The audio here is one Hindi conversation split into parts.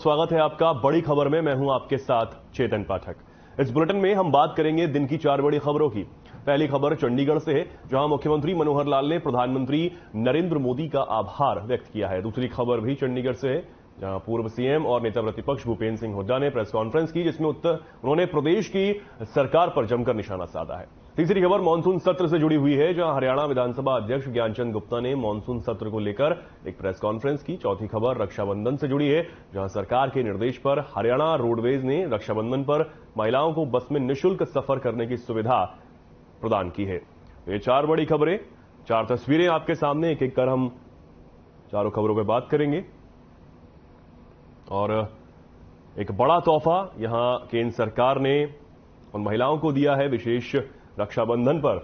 स्वागत है आपका बड़ी खबर में। मैं हूं आपके साथ चेतन पाठक। इस बुलेटिन में हम बात करेंगे दिन की 4 बड़ी खबरों की। पहली खबर चंडीगढ़ से है, जहां मुख्यमंत्री मनोहर लाल ने प्रधानमंत्री नरेंद्र मोदी का आभार व्यक्त किया है। दूसरी खबर भी चंडीगढ़ से है, जहां पूर्व सीएम और नेता प्रतिपक्ष भूपेंद्र सिंह हुड्डा ने प्रेस कॉन्फ्रेंस की, जिसमें उन्होंने प्रदेश की सरकार पर जमकर निशाना साधा है। तीसरी खबर मानसून सत्र से जुड़ी हुई है, जहां हरियाणा विधानसभा अध्यक्ष ज्ञानचंद गुप्ता ने मानसून सत्र को लेकर एक प्रेस कॉन्फ्रेंस की। चौथी खबर रक्षाबंधन से जुड़ी है, जहां सरकार के निर्देश पर हरियाणा रोडवेज ने रक्षाबंधन पर महिलाओं को बस में निःशुल्क सफर करने की सुविधा प्रदान की है। ये 4 बड़ी खबरें, 4 तस्वीरें आपके सामने, एक एक कर हम चारों खबरों पर बात करेंगे। और एक बड़ा तोहफा यहां केंद्र सरकार ने उन महिलाओं को दिया है। विशेष रक्षाबंधन पर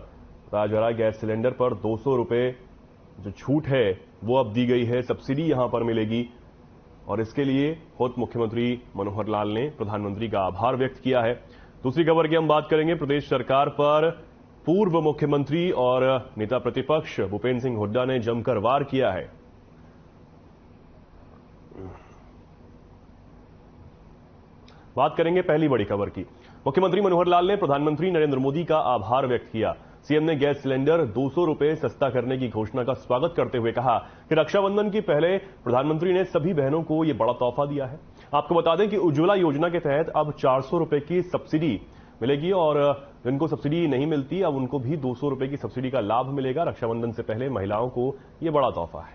राजहरा गैस सिलेंडर पर 200 रुपए जो छूट है वो अब दी गई है, सब्सिडी यहां पर मिलेगी। और इसके लिए खुद मुख्यमंत्री मनोहर लाल ने प्रधानमंत्री का आभार व्यक्त किया है। दूसरी खबर की हम बात करेंगे, प्रदेश सरकार पर पूर्व मुख्यमंत्री और नेता प्रतिपक्ष भूपेंद्र सिंह हुड्डा ने जमकर वार किया है। बात करेंगे पहली बड़ी खबर की। मुख्यमंत्री मनोहर लाल ने प्रधानमंत्री नरेंद्र मोदी का आभार व्यक्त किया। सीएम ने गैस सिलेंडर 200 रुपए सस्ता करने की घोषणा का स्वागत करते हुए कहा कि रक्षाबंधन के पहले प्रधानमंत्री ने सभी बहनों को यह बड़ा तोहफा दिया है। आपको बता दें कि उज्ज्वला योजना के तहत अब 400 रुपए की सब्सिडी मिलेगी और जिनको सब्सिडी नहीं मिलती अब उनको भी 200 रुपए की सब्सिडी का लाभ मिलेगा। रक्षाबंधन से पहले महिलाओं को यह बड़ा तोहफा है।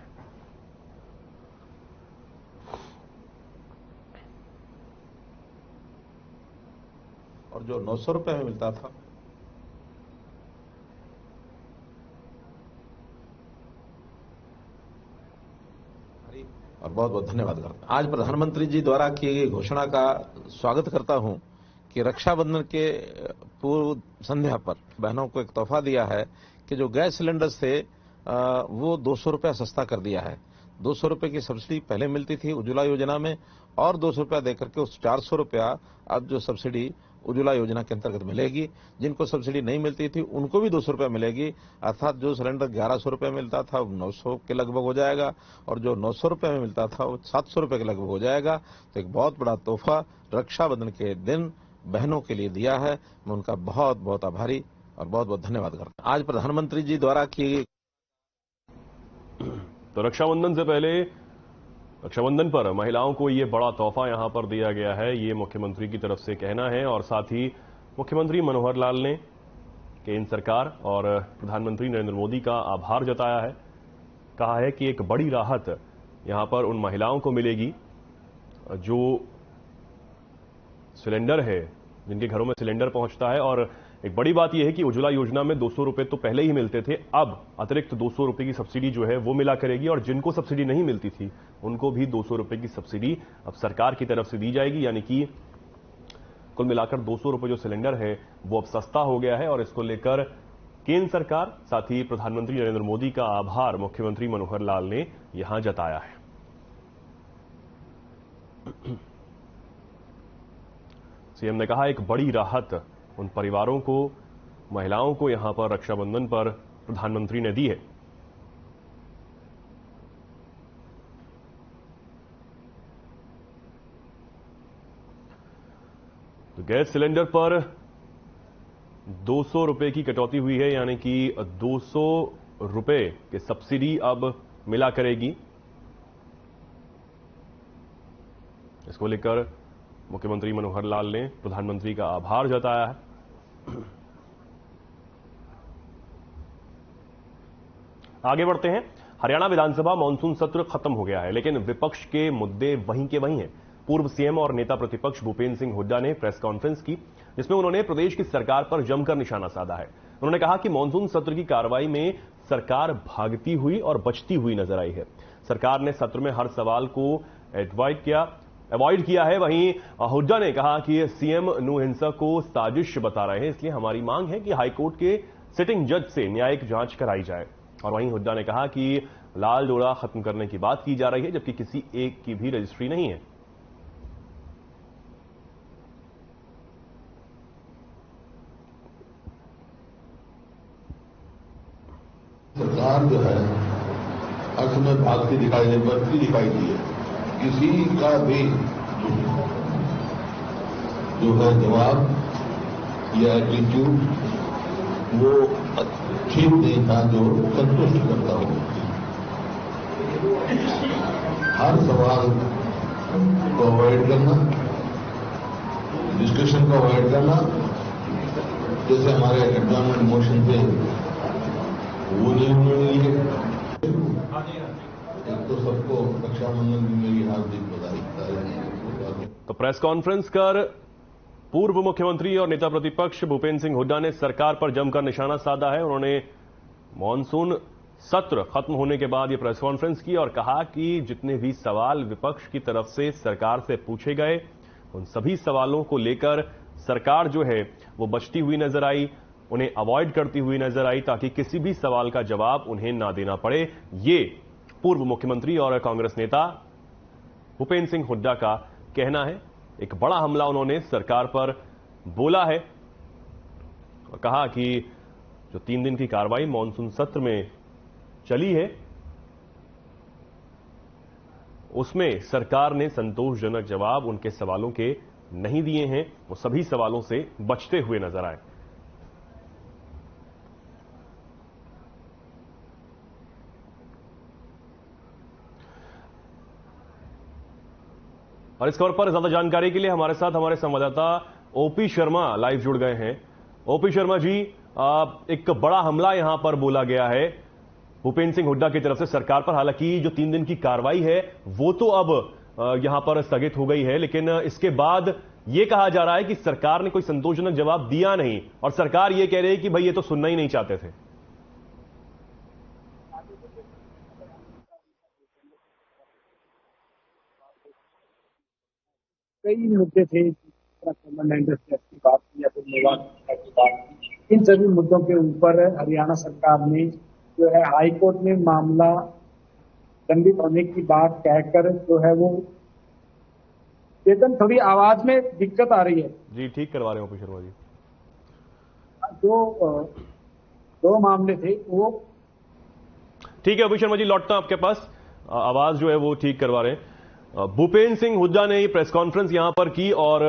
और जो 900 रुपए में मिलता था और बहुत बहुत धन्यवाद करता हूं। आज प्रधानमंत्री जी द्वारा की गई घोषणा का स्वागत करता हूं कि रक्षाबंधन के पूर्व संध्या पर बहनों को एक तोहफा दिया है कि जो गैस सिलेंडर से वो 200 रुपया सस्ता कर दिया है। 200 रुपए की सब्सिडी पहले मिलती थी उज्ज्वला योजना में और 200 रुपया देकर के उस 400 रुपया अब जो सब्सिडी उज्ज्वला योजना के अंतर्गत मिलेगी। जिनको सब्सिडी नहीं मिलती थी उनको भी 200 रुपया मिलेगी, अर्थात जो सिलेंडर 1100 रुपये मिलता था वो 900 के लगभग हो जाएगा और जो 900 रुपये में मिलता था वो 700 रुपये के लगभग हो जाएगा। तो एक बहुत बड़ा तोहफा रक्षाबंधन के दिन बहनों के लिए दिया है। मैं उनका बहुत बहुत आभारी और बहुत बहुत धन्यवाद करता हूं। आज प्रधानमंत्री जी द्वारा की तो रक्षाबंधन पर महिलाओं को ये बड़ा तोहफा यहां पर दिया गया है, ये मुख्यमंत्री की तरफ से कहना है। और साथ ही मुख्यमंत्री मनोहर लाल ने केंद्र सरकार और प्रधानमंत्री नरेंद्र मोदी का आभार जताया है। कहा है कि एक बड़ी राहत यहां पर उन महिलाओं को मिलेगी जो सिलेंडर है, जिनके घरों में सिलेंडर पहुंचता है। और एक बड़ी बात यह है कि उज्ज्वला योजना में 200 रुपए तो पहले ही मिलते थे, अब अतिरिक्त 200 रुपए की सब्सिडी जो है वो मिला करेगी। और जिनको सब्सिडी नहीं मिलती थी उनको भी 200 रुपए की सब्सिडी अब सरकार की तरफ से दी जाएगी। यानी कि कुल मिलाकर 200 रुपए जो सिलेंडर है वो अब सस्ता हो गया है। और इसको लेकर केंद्र सरकार साथ ही प्रधानमंत्री नरेंद्र मोदी का आभार मुख्यमंत्री मनोहर लाल ने यहां जताया है। सीएम ने कहा एक बड़ी राहत उन परिवारों को, महिलाओं को यहां पर रक्षाबंधन पर प्रधानमंत्री ने दी है। तो गैस सिलेंडर पर 200 रुपए की कटौती हुई है, यानी कि 200 रुपए की सब्सिडी अब मिला करेगी। इसको लेकर मुख्यमंत्री मनोहर लाल ने प्रधानमंत्री का आभार जताया है। आगे बढ़ते हैं। हरियाणा विधानसभा मानसून सत्र खत्म हो गया है, लेकिन विपक्ष के मुद्दे वहीं के वहीं हैं। पूर्व सीएम और नेता प्रतिपक्ष भूपेंद्र सिंह हुड्डा ने प्रेस कॉन्फ्रेंस की, जिसमें उन्होंने प्रदेश की सरकार पर जमकर निशाना साधा है। उन्होंने कहा कि मानसून सत्र की कार्रवाई में सरकार भागती हुई और बचती हुई नजर आई है। सरकार ने सत्र में हर सवाल को अवॉइड किया है। वहीं हुड्डा ने कहा कि सीएम नृशंस को साजिश बता रहे हैं, इसलिए हमारी मांग है कि हाईकोर्ट के सिटिंग जज से न्यायिक जांच कराई जाए। और वहीं हुड्डा ने कहा कि लाल डोरा खत्म करने की बात की जा रही है, जबकि किसी एक की भी रजिस्ट्री नहीं है। सरकार जो है हर समय भागती दिखाई दी है। किसी का भी जो है जवाब या एटीट्यूड वो ठीक नहीं था, जो संतुष्ट करता हो। हर सवाल को अवॉइड करना, डिस्कशन को अवॉइड करना, जैसे हमारे एडजॉर्नमेंट मोशन थे वो नहीं उन्होंने लिए। एक तो सबको रक्षाबंधन की मेरी हार्दिक बधाई। तो प्रेस कॉन्फ्रेंस कर पूर्व मुख्यमंत्री और नेता प्रतिपक्ष भूपेंद्र सिंह हुड्डा ने सरकार पर जमकर निशाना साधा है। उन्होंने मॉनसून सत्र खत्म होने के बाद ये प्रेस कॉन्फ्रेंस की और कहा कि जितने भी सवाल विपक्ष की तरफ से सरकार से पूछे गए, उन सभी सवालों को लेकर सरकार जो है वो बचती हुई नजर आई, उन्हें अवॉइड करती हुई नजर आई, ताकि किसी भी सवाल का जवाब उन्हें ना देना पड़े। ये पूर्व मुख्यमंत्री और कांग्रेस नेता भूपेंद्र सिंह हुड्डा का कहना है। एक बड़ा हमला उन्होंने सरकार पर बोला है और कहा कि जो 3 दिन की कार्रवाई मॉनसून सत्र में चली है, उसमें सरकार ने संतोषजनक जवाब उनके सवालों के नहीं दिए हैं। वो सभी सवालों से बचते हुए नजर आए। और इस खबर पर ज्यादा जानकारी के लिए हमारे साथ हमारे संवाददाता ओपी शर्मा लाइव जुड़ गए हैं। ओपी शर्मा जी, एक बड़ा हमला यहां पर बोला गया है भूपेंद्र सिंह हुड्डा की तरफ से सरकार पर। हालांकि जो 3 दिन की कार्रवाई है वो तो अब यहां पर स्थगित हो गई है, लेकिन इसके बाद यह कहा जा रहा है कि सरकार ने कोई संतोषजनक जवाब दिया नहीं और सरकार यह कह रही है कि भाई ये तो सुनना ही नहीं चाहते थे। कई मुद्दे थे, की बात की या फिर मेवात की बात की। इन सभी मुद्दों के ऊपर हरियाणा सरकार ने जो है हाईकोर्ट में मामला दंडित होने की बात कहकर जो है वो चेतन, थोड़ी आवाज में दिक्कत आ रही है जी, ठीक करवा रहे हो शर्मा जी। दो मामले थे वो ठीक है। शर्मा जी, लौटता हूं आपके पास, आवाज जो है वो ठीक करवा रहे हैं। भूपेंद्र सिंह हुड्डा ने प्रेस कॉन्फ्रेंस यहां पर की और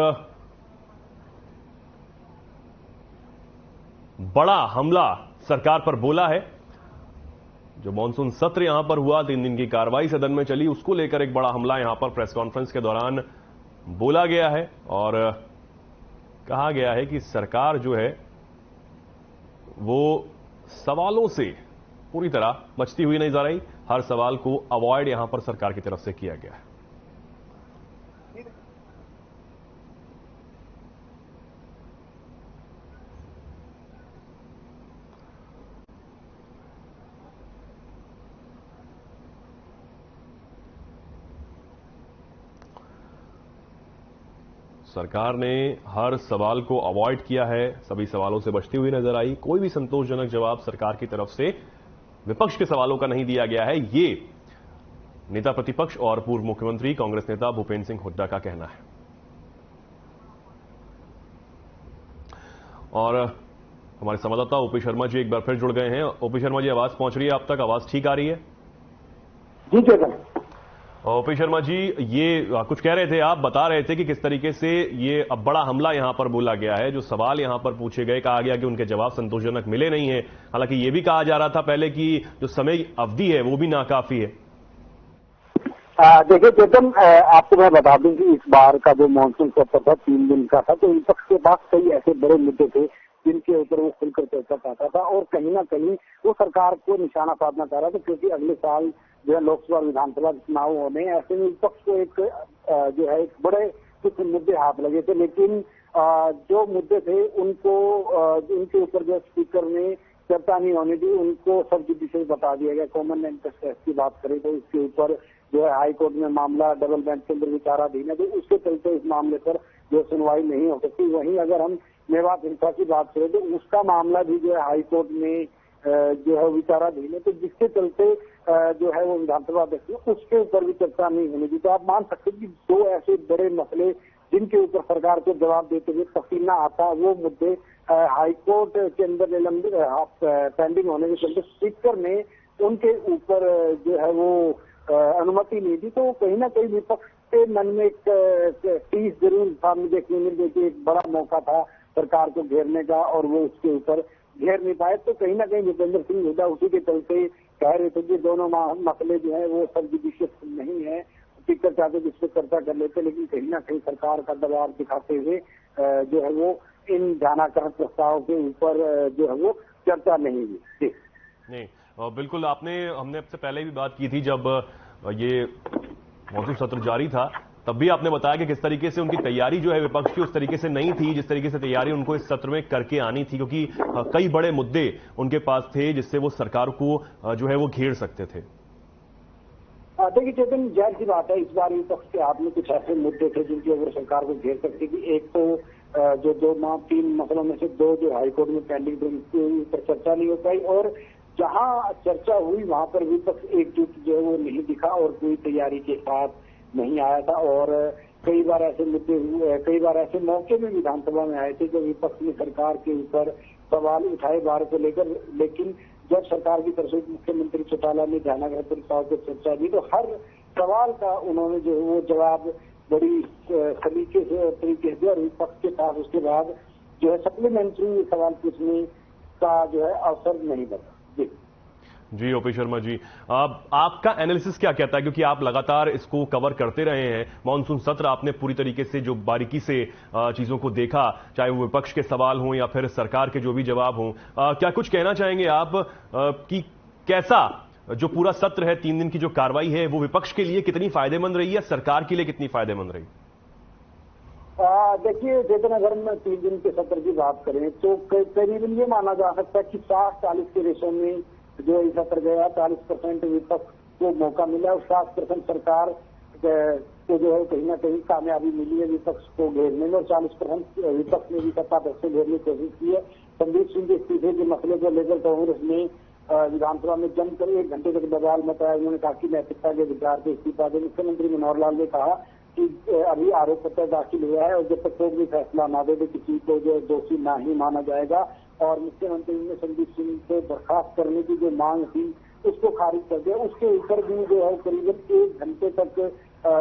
बड़ा हमला सरकार पर बोला है। जो मॉनसून सत्र यहां पर हुआ, 3 दिन की कार्रवाई सदन में चली, उसको लेकर एक बड़ा हमला यहां पर प्रेस कॉन्फ्रेंस के दौरान बोला गया है और कहा गया है कि सरकार जो है वो सवालों से पूरी तरह बचती हुई नजर आई। हर सवाल को अवॉइड यहां पर सरकार की तरफ से किया गया है। सरकार ने हर सवाल को अवॉइड किया है, सभी सवालों से बचती हुई नजर आई। कोई भी संतोषजनक जवाब सरकार की तरफ से विपक्ष के सवालों का नहीं दिया गया है। ये नेता प्रतिपक्ष और पूर्व मुख्यमंत्री कांग्रेस नेता भूपेंद्र सिंह हुड्डा का कहना है। और हमारे संवाददाता ओपी शर्मा जी एक बार फिर जुड़ गए हैं। ओपी शर्मा जी, आवाज पहुंच रही है आप तक? आवाज ठीक आ रही है? जी चेतन। ओपी शर्मा जी, ये कुछ कह रहे थे, आप बता रहे थे कि किस तरीके से ये अब बड़ा हमला यहां पर बोला गया है। जो सवाल यहां पर पूछे गए, कहा गया कि उनके जवाब संतोषजनक मिले नहीं है। हालांकि ये भी कहा जा रहा था पहले कि जो समय अवधि है वो भी नाकाफी है। देखिए चेतन, आपको मैं बता दूं कि इस बार का जो मानसून सत्र था 3 दिन का था, तो विपक्ष के पास कई ऐसे बड़े मुद्दे थे जिनके ऊपर वो खुलकर चर्चा चाहता था और कहीं ना कहीं वो सरकार को निशाना साधना चाह रहा था, क्योंकि अगले साल जो है लोकसभा विधानसभा चुनाव होने, ऐसे में विपक्ष को एक जो है एक बड़े कुछ मुद्दे हाथ लगे थे। लेकिन जो मुद्दे थे उनको उनके ऊपर जो स्पीकर ने चर्चा नहीं होने दी, उनको सब जुडिशल बता दिया गया। कॉमन इंटरेस्ट टेस्ट की बात करें तो इसके ऊपर जो है हाईकोर्ट में मामला डबल बेंच के अंदर विचाराधीन है, तो उसके चलते इस मामले पर जो सुनवाई नहीं हो सकती। वहीं अगर हम मेवात हिंसा की बात करें तो उसका मामला भी जो है हाईकोर्ट में जो है विचाराधीन है, तो जिसके चलते जो है वो विधानसभा अध्यक्ष उसके ऊपर भी चर्चा नहीं होने दी। तो आप मान सकते कि 2 ऐसे बड़े मसले जिनके ऊपर सरकार को जवाब देते हुए पसीना आता, वो मुद्दे हाईकोर्ट के अंदर निलंबित पेंडिंग होने के चलते स्पीकर ने उनके ऊपर जो है वो अनुमति नहीं दी। तो कहीं ना कहीं विपक्ष सबके मन में एक टीस जरूर सामने देखने मिल गई कि एक बड़ा मौका था सरकार को घेरने का और वो उसके ऊपर घेर नहीं पाए। तो कहीं ना कहीं भूपेंद्र सिंह हुड्डा उसी के चलते कह रहे थे कि दोनों मसले जो है वो सब विशेष नहीं है, स्पीकर चाहते जिस पर चर्चा कर लेते, लेकिन कहीं ना कहीं सरकार का दबाव दिखाते हुए जो है वो इन ध्यानाकर्षण प्रस्ताव के ऊपर जो है वो चर्चा नहीं हुई। नहीं, बिल्कुल हमने आपसे पहले भी बात की थी जब ये मॉनसून सत्र जारी था, तब भी आपने बताया कि किस तरीके से उनकी तैयारी जो है विपक्ष की उस तरीके से नहीं थी जिस तरीके से तैयारी उनको इस सत्र में करके आनी थी, क्योंकि कई बड़े मुद्दे उनके पास थे जिससे वो सरकार को जो है वो घेर सकते थे। देखिए चेतन, जाहिर सी बात है इस बार विपक्ष के हाथ में कुछ ऐसे मुद्दे थे जिनकी अगर सरकार को घेर सकती थी। एक तो जो 3 मसलों में से 2 जो हाईकोर्ट में पेंडिंग थे उनके ऊपर चर्चा नहीं हो पाई, और जहां चर्चा हुई वहां पर विपक्ष एकजुट जो है वो नहीं दिखा और कोई तैयारी के साथ नहीं आया था। और कई बार ऐसे मुद्दे हुए, कई बार ऐसे मौके में विधानसभा में आए थे जब विपक्ष ने सरकार के ऊपर सवाल उठाए बार को लेकर, लेकिन जब सरकार की तरफ से मुख्यमंत्री चौटाला ने ध्यानाकर्षण प्रस्ताव पर चर्चा की तो हर सवाल का उन्होंने जो है वो जवाब बड़ी सलीके से तरीके से और विपक्ष के पास उसके बाद जो है सप्लीमेंट्री सवाल पूछने का जो है अवसर नहीं बना। जी ओपी शर्मा जी, आपका एनालिसिस क्या कहता है, क्योंकि आप लगातार इसको कवर करते रहे हैं मॉनसून सत्र, आपने पूरी तरीके से जो बारीकी से चीजों को देखा, चाहे वो विपक्ष के सवाल हों या फिर सरकार के जो भी जवाब हों, क्या कुछ कहना चाहेंगे आप कि कैसा जो पूरा सत्र है, 3 दिन की जो कार्रवाई है, वो विपक्ष के लिए कितनी फायदेमंद रही है, सरकार के लिए कितनी फायदेमंद रही? देखिए चेतन, अगर हम 3 दिन के सत्र की बात करें तो करीबन ये माना जा सकता है कि 60-40 के रेशो में जो ये सत्र गया, 40% विपक्ष को मौका मिला और 60% सरकार को जो है कहीं ना कहीं कामयाबी मिली है विपक्ष को घेरने में, और 40% विपक्ष ने भी सत्ता पक्ष से घेरने की कोशिश की है। संदीप सिंह के इस्तीफे के मसले को लेकर कांग्रेस ने विधानसभा में जमकर 1 घंटे तक बवाल मचाया। उन्होंने कहा कि नैतिकता के विचार से इस्तीफा दे। मुख्यमंत्री मनोहर लाल ने कहा कि अभी आरोप पत्र दाखिल हुआ है और जब तक कोई भी फैसला ना दे तो किसी को जो दोषी ना ही माना जाएगा। और मुख्यमंत्री ने संदीप सिंह को बर्खास्त करने की जो मांग थी उसको खारिज कर दिया। उसके ऊपर भी जो है करीबन 1 घंटे तक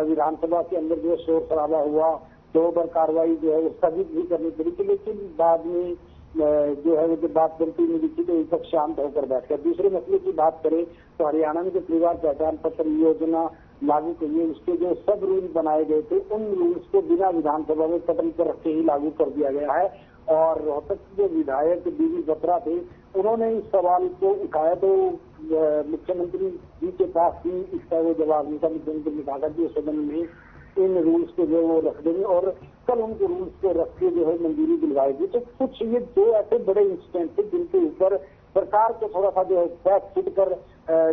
विधानसभा के अंदर जो शोर शराबा हुआ, 2 बार कार्रवाई जो है वो स्थगित भी करनी पड़ी थी, लेकिन बाद में जो है वो जब बात बनती नहीं दिखी तो विपक्ष शांत होकर बैठ गया। दूसरे मसले की बात करें तो हरियाणा में जो परिवार पहचान पत्र योजना लागू की है उसके जो सब रूल बनाए गए थे उन रूल्स को बिना विधानसभा में पटल पर रखे ही लागू कर दिया गया है। और रोहतक के विधायक बीवी बत्रा थे, उन्होंने इस सवाल को उठाया तो मुख्यमंत्री जी के पास ही इसका वो जवाब नहीं था। मुख्यमंत्री ने कहा कि सदन में इन रूल्स को जो वो रख देंगे और कल उनको रूल्स को रख के जो है मंजूरी दिलवाएगी। तो कुछ ये 2 ऐसे बड़े इंसिडेंट थे जिनके ऊपर सरकार को थोड़ा सा जो है पैक फिट कर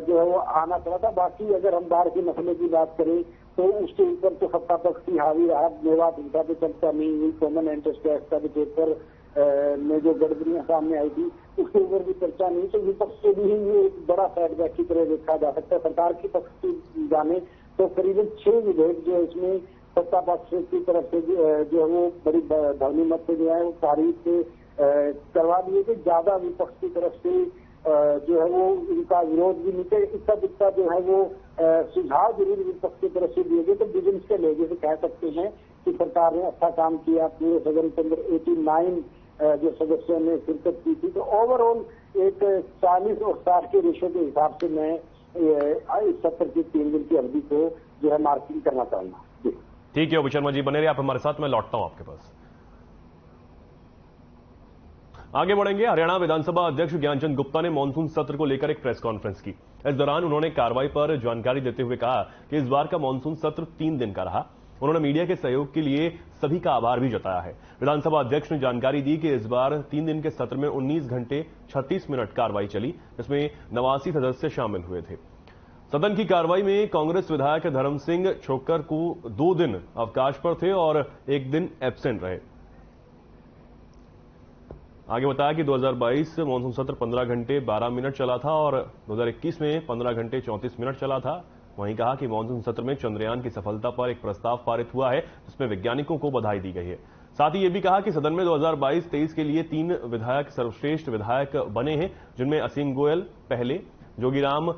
जो है वो आना पड़ा था। बाकी अगर हम बाहर के मसले की बात करें तो उसके ऊपर तो सत्ता पक्ष ही हावी रहा। मेवात हिंसा पे चर्चा नहीं हुई, कॉमन इंटरेस्ट टैक्स का भी पेपर में जो गड़बड़ियां सामने आई थी उसके ऊपर भी चर्चा नहीं। तो विपक्ष से भी ये एक बड़ा सेटबैक की तरह देखा जा सकता है। सरकार की पक्ष की जाने तो करीबन 6 विधेयक जो है इसमें सत्ता पक्ष की तरफ से जो है वो बड़ी ध्वनि मत से जो है वो पारित करवा दिए थे। ज्यादा विपक्ष की तरफ से जो है वो इनका विरोध भी नहीं थे। इतना दिक्कत जो है वो सुझाव जरूर विपक्ष की तरफ से दिए गए। तो बिजनेस के लेके से कह सकते हैं कि सरकार ने अच्छा काम किया। पूरे सदन के अंदर 89 जो सदस्यों ने शिरकत की थी। तो ओवरऑल एक 40 और 60 के रेशो के हिसाब से मैं इस सत्र की 3 दिन की अवधि को जो है मार्किंग करना चाहूंगा। ठीक है ओपी शर्मा जी, बने रहिए आप हमारे साथ, मैं लौटता हूं आपके पास। आगे बढ़ेंगे। हरियाणा विधानसभा अध्यक्ष ज्ञानचंद गुप्ता ने मॉनसून सत्र को लेकर एक प्रेस कॉन्फ्रेंस की। इस दौरान उन्होंने कार्रवाई पर जानकारी देते हुए कहा कि इस बार का मॉनसून सत्र 3 दिन का रहा। उन्होंने मीडिया के सहयोग के लिए सभी का आभार भी जताया है। विधानसभा अध्यक्ष ने जानकारी दी कि इस बार 3 दिन के सत्र में 19 घंटे 36 मिनट कार्रवाई चली, जिसमें 89 सदस्य शामिल हुए थे। सदन की कार्रवाई में कांग्रेस विधायक धर्म सिंह छोक्कर को 2 दिन अवकाश पर थे और 1 दिन एब्सेंट रहे। आगे बताया कि 2022 मॉनसून सत्र 15 घंटे 12 मिनट चला था और 2021 में 15 घंटे 34 मिनट चला था। वहीं कहा कि मॉनसून सत्र में चंद्रयान की सफलता पर एक प्रस्ताव पारित हुआ है, जिसमें वैज्ञानिकों को बधाई दी गई है। साथ ही यह भी कहा कि सदन में 2022-23 के लिए 3 विधायक सर्वश्रेष्ठ विधायक बने हैं, जिनमें असीम गोयल पहले, जोगीराम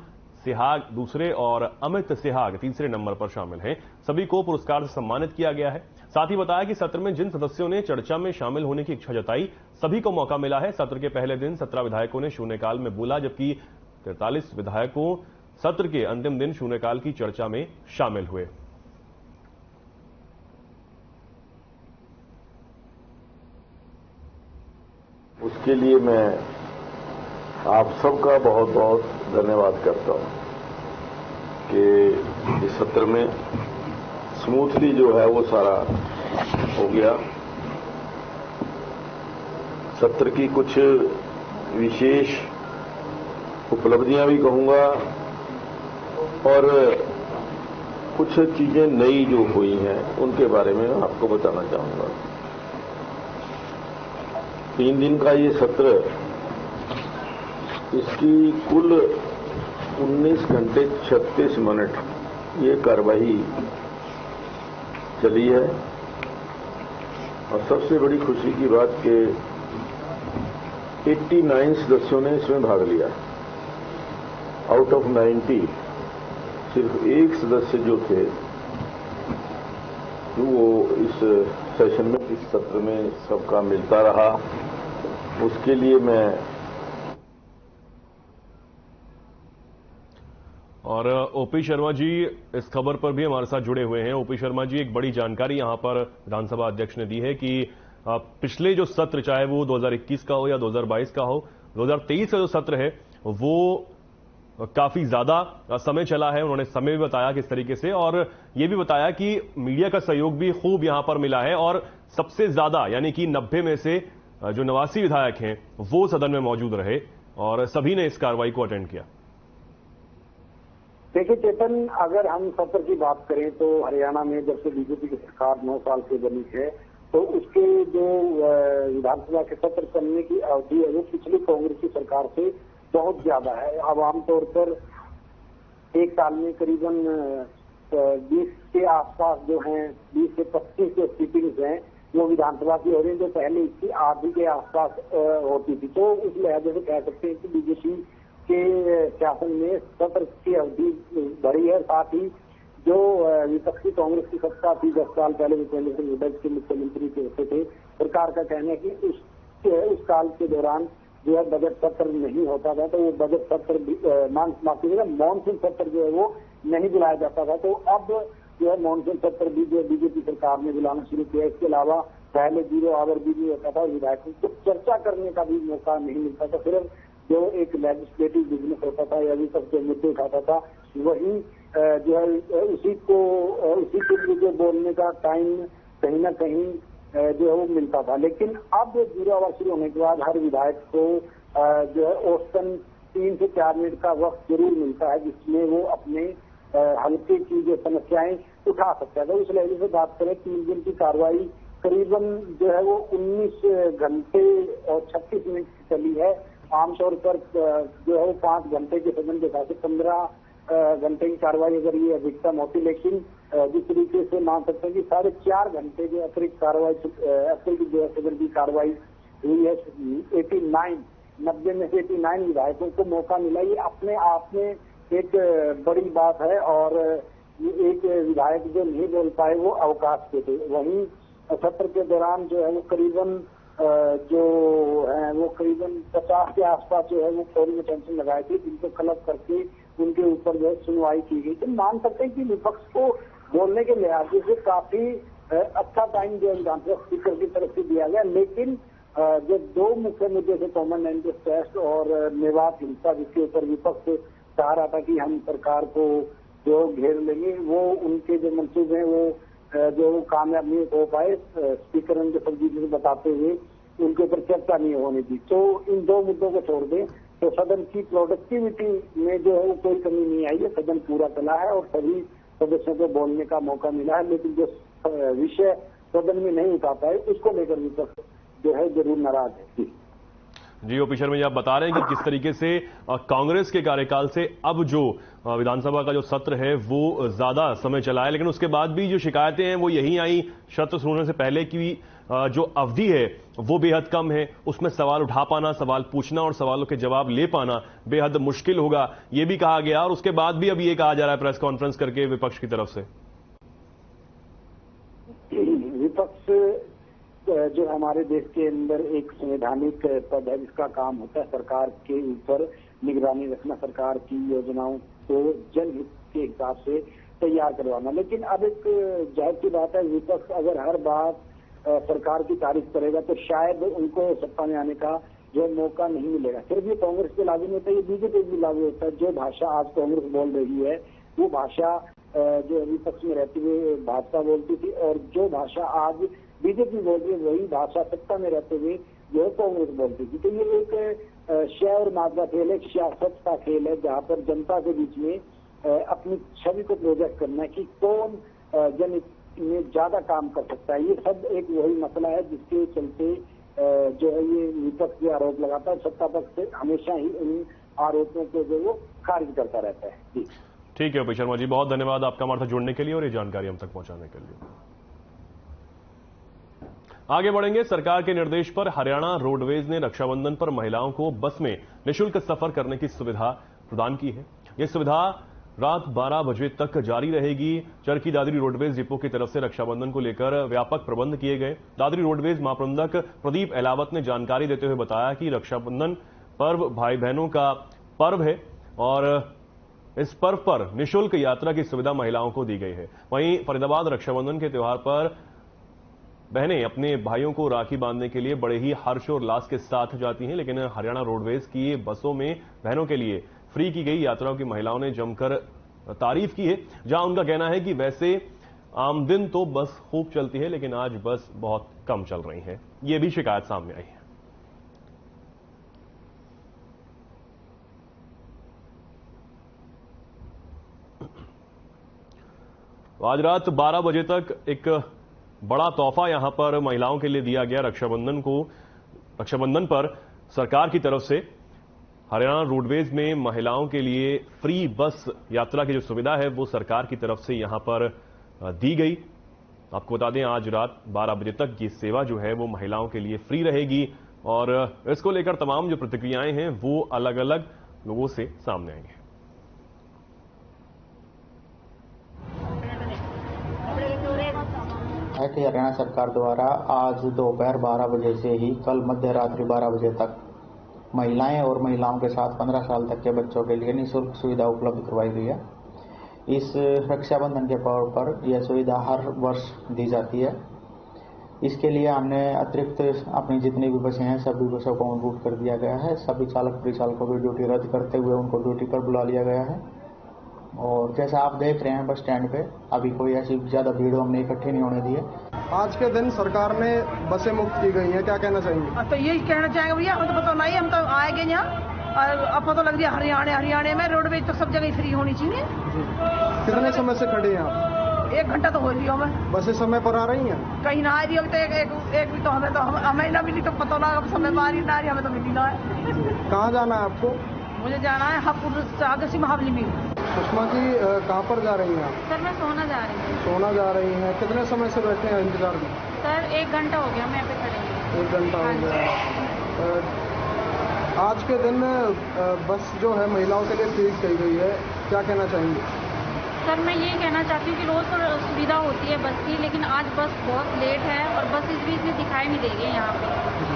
सिहाग दूसरे और अमित सिहाग तीसरे नंबर पर शामिल हैं। सभी को पुरस्कार से सम्मानित किया गया है। साथ ही बताया कि सत्र में जिन सदस्यों ने चर्चा में शामिल होने की इच्छा जताई, सभी को मौका मिला है। सत्र के पहले दिन 17 विधायकों ने शून्यकाल में बोला, जबकि 43 विधायकों सत्र के अंतिम दिन शून्यकाल की चर्चा में शामिल हुए। उसके लिए मैं आप सबका बहुत बहुत धन्यवाद करता हूं कि इस सत्र में स्मूथली जो है वो सारा हो गया। सत्र की कुछ विशेष उपलब्धियां भी कहूंगा और कुछ चीजें नई जो हुई हैं उनके बारे में आपको बताना चाहूंगा। 3 दिन का ये सत्र, इसकी कुल 19 घंटे 36 मिनट ये कार्यवाही चली है और सबसे बड़ी खुशी की बात कि 89 सदस्यों ने इसमें भाग लिया। आउट ऑफ 90 सिर्फ एक सदस्य जो थे वो इस सेशन में, इस सत्र में सबका मिलता रहा। उसके लिए मैं और ओपी शर्मा जी इस खबर पर भी हमारे साथ जुड़े हुए हैं। ओपी शर्मा जी, एक बड़ी जानकारी यहां पर विधानसभा अध्यक्ष ने दी है कि पिछले जो सत्र, चाहे वो 2021 का हो या 2022 का हो, 2023 का जो सत्र है वो काफी ज्यादा समय चला है। उन्होंने समय भी बताया किस तरीके से, और ये भी बताया कि मीडिया का सहयोग भी खूब यहां पर मिला है और सबसे ज्यादा यानी कि 90 में से जो 89 विधायक हैं वो सदन में मौजूद रहे और सभी ने इस कार्रवाई को अटेंड किया। देखिए चेतन, अगर हम सत्र की बात करें तो हरियाणा में जब से बीजेपी की सरकार 9 साल से बनी है तो उसके जो विधानसभा के सत्र चलने की अवधि है वो पिछली कांग्रेस की सरकार से बहुत ज्यादा है। अब आमतौर पर एक साल में करीबन 20 के आसपास जो हैं, 20 से 25 जो सीटिंग्स हैं वो विधानसभा की हो रही है, जो पहले इसकी आधी के आसपास होती थी। तो उस लिहाजे से कह सकते हैं कि बीजेपी के शासन में सत्र की अवधि बढ़ी है। साथ ही जो विपक्षी कांग्रेस की सत्ता थी 10 साल पहले, भूपेंद्र सिंह हुड्डा के मुख्यमंत्री के होते थे, सरकार का कहना है कि उस काल के दौरान जो है बजट सत्र नहीं होता था, तो वो बजट सत्र मानसून सत्र जो है वो नहीं बुलाया जाता था। तो अब जो है मानसून सत्र भी जो बीजेपी सरकार ने बुलाना शुरू किया। इसके अलावा पहले 0 आवर भी होता था, विधायकों को चर्चा करने का भी मौका नहीं मिलता था। सिर्फ जो एक लेजिस्लेटिव बिजनेस होता था या सब जो मुद्दे उठाता था वही जो है उसी के लिए जो बोलने का टाइम कहीं ना कहीं जो है वो मिलता था। लेकिन अब 0 आवर शुरू होने के बाद हर विधायक को जो है औसतन 3 से 4 मिनट का वक्त जरूर मिलता है जिसमें वो अपने हल्के की जो समस्याएं उठा सकता है। तो उस लेवल से बात करें, 3 दिन की कार्रवाई करीबन जो है वो 19 घंटे और 36 मिनट की चली है। आमतौर पर जो है वो 5 घंटे के सदन के साथ 15 घंटे की कार्रवाई अगर ये अधिकतम होती, लेकिन जिस तरीके से मान सकते हैं कि 4.5 घंटे जो अतिरिक्त कार्रवाई अतिरिक्त जो सदन की कार्रवाई हुई है। 90 में से 89 विधायकों को मौका मिला, ये अपने आप में एक बड़ी बात है। और एक विधायक जो नहीं बोल पाए वो अवकाश पे थे। वहीं सत्र के दौरान जो है वो करीबन 50 के आसपास जो है वो फौरी अटेंशन लगाए थे, जिनको क्लब करके उनके ऊपर जो है सुनवाई की गई। तो मान सकते हैं कि विपक्ष को बोलने के लिहाज से काफी अच्छा टाइम जो विधानसभा स्पीकर की तरफ से दिया गया। लेकिन जो 2 मुख्य मुद्दे थे, कॉमन इंटरेस्ट टेस्ट और मेवात हिंसा, जिसके ऊपर विपक्ष चाह रहा था कि हम सरकार को जो घेर लेंगे, वो उनके जो मंसूबे हैं वो जो कामयाब नहीं हो पाए। स्पीकर उनके संजीव को बताते हुए उनके ऊपर चर्चा नहीं होने दी। तो इन 2 मुद्दों को छोड़ दें तो सदन की प्रोडक्टिविटी में जो है वो कोई कमी नहीं आई है। सदन पूरा चला है और सभी सदस्यों को बोलने का मौका मिला है। लेकिन जो विषय सदन में नहीं उठा पाए उसको लेकर विपक्ष जो है जरूर नाराज है। जी ओपी शर्मा जी, आप बता रहे हैं कि किस तरीके से कांग्रेस के कार्यकाल से अब जो विधानसभा का जो सत्र है वो ज्यादा समय चला है, लेकिन उसके बाद भी जो शिकायतें हैं वो यही आई। सत्र शुरू होने से पहले की जो अवधि है वो बेहद कम है, उसमें सवाल उठा पाना, सवाल पूछना और सवालों के जवाब ले पाना बेहद मुश्किल होगा, ये भी कहा गया। और उसके बाद भी अब ये कहा जा रहा है प्रेस कॉन्फ्रेंस करके विपक्ष की तरफ से। विपक्ष जो हमारे देश के अंदर एक संवैधानिक पद है जिसका काम होता है सरकार के ऊपर निगरानी रखना, सरकार की योजनाओं को जनहित के हिसाब से तैयार करवाना। लेकिन अब एक जाहिर सी बात है, विपक्ष अगर हर बात सरकार की तारीफ करेगा तो शायद उनको सत्ता में आने का जो मौका नहीं मिलेगा। सिर्फ ये कांग्रेस पे लागू नहीं होता, ये बीजेपी भी लागू होता है। जो भाषा आज कांग्रेस बोल रही है वो भाषा जो विपक्ष में रहती हुए भाजपा बोलती थी, और जो भाषा आज बीजेपी बोल रही है वही भाषा सत्ता में रहते हुए जो कांग्रेस बोलती थी। तो ये एक शय और मात का खेल है, सियासत का खेल है, जहाँ पर जनता के बीच में अपनी छवि को प्रोजेक्ट करना है कि कौन जनहित में ज्यादा काम कर सकता है। ये सब एक वही मसला है जिसके चलते जो है ये विपक्ष के आरोप लगाता है। सत्ता पक्ष से हमेशा ही उन आरोपों को जो वो खारिज करता रहता है। जी ठीक है ओपी शर्मा जी, बहुत धन्यवाद आपका हमारे साथ जुड़ने के लिए और ये जानकारी हम तक पहुंचाने के लिए। आगे बढ़ेंगे। सरकार के निर्देश पर हरियाणा रोडवेज ने रक्षाबंधन पर महिलाओं को बस में निःशुल्क सफर करने की सुविधा प्रदान की है। यह सुविधा रात 12 बजे तक जारी रहेगी। चरखी दादरी रोडवेज डिपो की तरफ से रक्षाबंधन को लेकर व्यापक प्रबंध किए गए। दादरी रोडवेज महाप्रबंधक प्रदीप एलावत ने जानकारी देते हुए बताया कि रक्षाबंधन पर्व भाई बहनों का पर्व है और इस पर्व पर निःशुल्क यात्रा की सुविधा महिलाओं को दी गई है। वहीं फरीदाबाद रक्षाबंधन के त्यौहार पर बहनें अपने भाइयों को राखी बांधने के लिए बड़े ही हर्ष और उल्लास के साथ जाती हैं, लेकिन हरियाणा रोडवेज की बसों में बहनों के लिए फ्री की गई यात्राओं की महिलाओं ने जमकर तारीफ की है। जहां उनका कहना है कि वैसे आम दिन तो बस खूब चलती है, लेकिन आज बस बहुत कम चल रही है। ये भी शिकायत सामने आई है। आज रात 12 बजे तक एक बड़ा तोहफा यहां पर महिलाओं के लिए दिया गया। रक्षाबंधन पर सरकार की तरफ से हरियाणा रोडवेज में महिलाओं के लिए फ्री बस यात्रा की जो सुविधा है वो सरकार की तरफ से यहां पर दी गई। आपको बता दें आज रात 12 बजे तक ये सेवा जो है वो महिलाओं के लिए फ्री रहेगी और इसको लेकर तमाम जो प्रतिक्रियाएं हैं वो अलग अलग लोगों से सामने आई हैं। हरियाणा सरकार द्वारा आज दोपहर 12 बजे से ही कल मध्य रात्रि 12 बजे तक महिलाएं और महिलाओं के साथ 15 साल तक के बच्चों के लिए निःशुल्क सुविधा उपलब्ध करवाई गई है। इस रक्षाबंधन के पर्व पर यह सुविधा हर वर्ष दी जाती है। इसके लिए हमने अतिरिक्त अपनी जितनी भी बसें हैं सभी बसों को रूट कर दिया गया है। सभी चालक परिचालकों की ड्यूटी रद्द करते हुए उनको ड्यूटी पर बुला लिया गया है। और जैसा आप देख रहे हैं बस स्टैंड पे अभी कोई ऐसी ज्यादा भीड़ हमने इकट्ठी नहीं होने दी है। आज के दिन सरकार ने बसें मुक्त की गई हैं, क्या कहना चाहेंगे? तो यही कहना चाहेंगे भैया, हम तो पता नहीं, हम तो आएंगे यहाँ और अब पता लग गया हरियाणा में रोडवेज तो सब जगह फ्री होनी चाहिए। कितने समय से खड़े हैं आप? 1 घंटा तो हो रही हमें। बसें समय पर आ रही हैं? कहीं ना आ रही है, एक भी तो हमें ना मिली तो पता लगा समय पर आ रही ना आ रही, हमें तो मिली ना है। कहाँ जाना है आपको? मुझे जाना है हापुड़ आगे से महाबली में। सुषमा जी कहाँ पर जा रही हैं आप? सर मैं सोना जा रही हूँ। सोना जा रही हैं। कितने समय से बैठे हैं इंतजार में? सर 1 घंटा हो गया, मैं यहाँ पे खड़े हूँ। 1 घंटा हो गया। आज के दिन बस जो है महिलाओं के लिए फ्री की गई है, क्या कहना चाहेंगे? सर मैं ये कहना चाहती हूँ कि रोज़ तो सुविधा होती है बस की, लेकिन आज बस बहुत लेट है और बस इस बीच में दिखाई नहीं देगी यहाँ पे।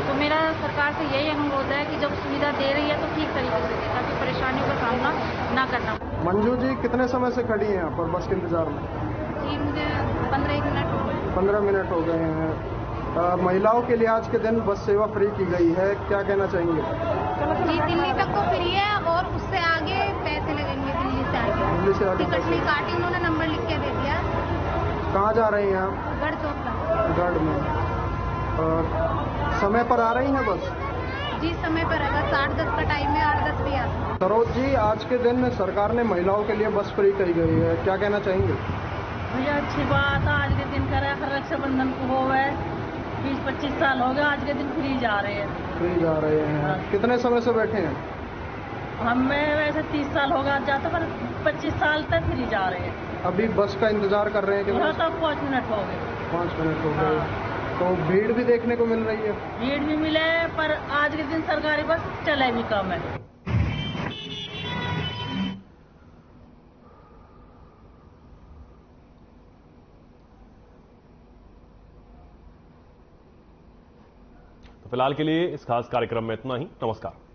तो मेरा सरकार से यही अनुरोध है कि जब सुविधा दे रही है तो ठीक तरीके से दे, ताकि परेशानियों का सामना ना करना। मंजू जी कितने समय से खड़ी हैं यहाँ पर बस के इंतजार में? जी मुझे 15 मिनट हो गए। 15 मिनट हो गए हैं। महिलाओं के लिए आज के दिन बस सेवा फ्री की गई है, क्या कहना चाहेंगे? जी दिल्ली तक तो फ्री है और उससे आगे पैसे लगेंगे। दिल्ली से आगे टिकट नहीं काटी, उन्होंने नंबर लिख के दे दिया। कहाँ जा रही हैं आप? गढ़ चौक। गढ़ में। समय पर आ रही हैं बस? जी समय पर है, बस 8-10 का टाइम है, 8-10 भी आता। सरोज जी आज के दिन सरकार ने महिलाओं के लिए बस फ्री की गई है, क्या कहना चाहेंगे? भैया अच्छी बात आज के दिन करे रक्षाबंधन को हो 25 साल हो गए, आज के दिन फ्री जा रहे हैं। फ्री जा रहे हैं। हाँ। कितने समय से बैठे हैं? हमें वैसे 30 साल हो गए जाते, पर 25 साल तक फ्री जा रहे हैं। अभी बस का इंतजार कर रहे हैं? पूरा तो 5 मिनट हो गए। 5 मिनट हो गए। हाँ। तो भीड़ भी देखने को मिल रही है? भीड़ भी मिले, पर आज के दिन सरकारी बस चले भी कम है। तो फिलहाल के लिए इस खास कार्यक्रम में इतना ही। नमस्कार।